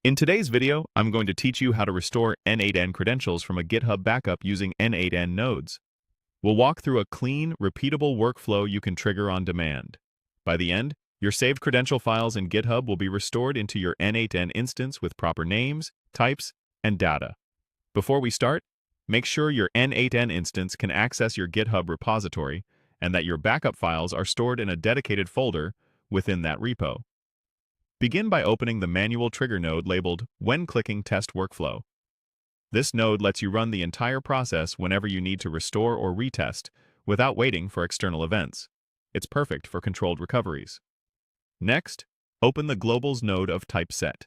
In today's video, I'm going to teach you how to restore n8n credentials from a GitHub backup using n8n nodes. We'll walk through a clean, repeatable workflow you can trigger on demand. By the end, your saved credential files in GitHub will be restored into your n8n instance with proper names, types, and data. Before we start, make sure your n8n instance can access your GitHub repository and that your backup files are stored in a dedicated folder within that repo. Begin by opening the manual trigger node labeled When Clicking Test Workflow. This node lets you run the entire process whenever you need to restore or retest without waiting for external events. It's perfect for controlled recoveries. Next, open the Globals node of type set.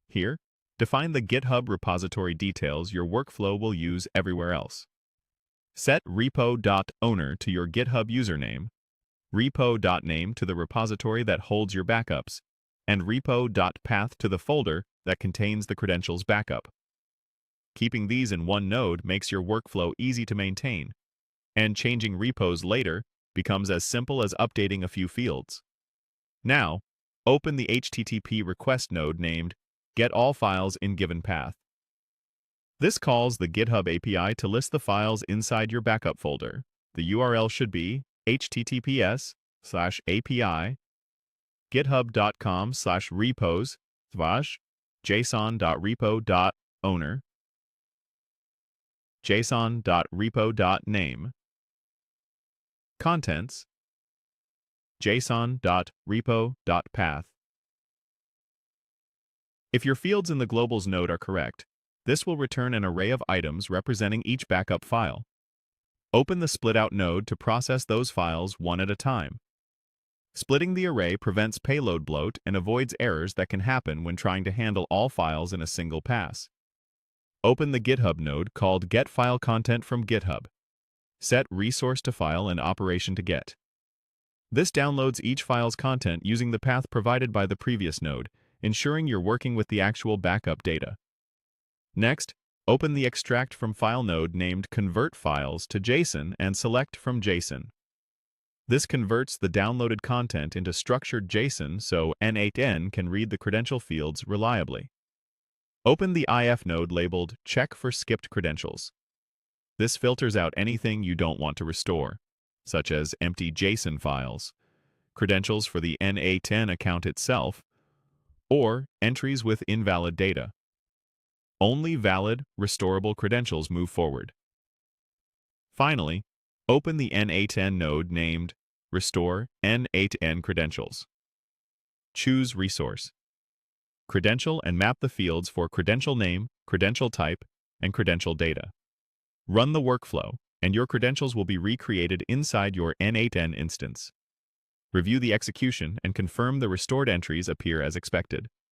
Here, define the GitHub repository details your workflow will use everywhere else. Set repo.owner to your GitHub username, repo.name to the repository that holds your backups, and repo.path to the folder that contains the credentials backup. Keeping these in one node makes your workflow easy to maintain, and changing repos later becomes as simple as updating a few fields. Now, open the HTTP request node named Get All Files in Given Path. This calls the GitHub API to list the files inside your backup folder. The URL should be https://api github.com/repos/json.repo.owner, json.repo.name, contents, json.repo.path. If your fields in the Globals node are correct, this will return an array of items representing each backup file. Open the split-out node to process those files one at a time. Splitting the array prevents payload bloat and avoids errors that can happen when trying to handle all files in a single pass. Open the GitHub node called Get File Content from GitHub. Set resource to file and operation to get. This downloads each file's content using the path provided by the previous node, ensuring you're working with the actual backup data. Next, open the Extract from File node named Convert Files to JSON and select from JSON. This converts the downloaded content into structured JSON so n8n can read the credential fields reliably. Open the IF node labeled Check for Skipped Credentials. This filters out anything you don't want to restore, such as empty JSON files, credentials for the n8n account itself, or entries with invalid data. Only valid, restorable credentials move forward. Finally, open the n8n node named Restore n8n Credentials. Choose Resource, Credential, and map the fields for credential name, credential type, and credential data. Run the workflow, and your credentials will be recreated inside your n8n instance. Review the execution and confirm the restored entries appear as expected.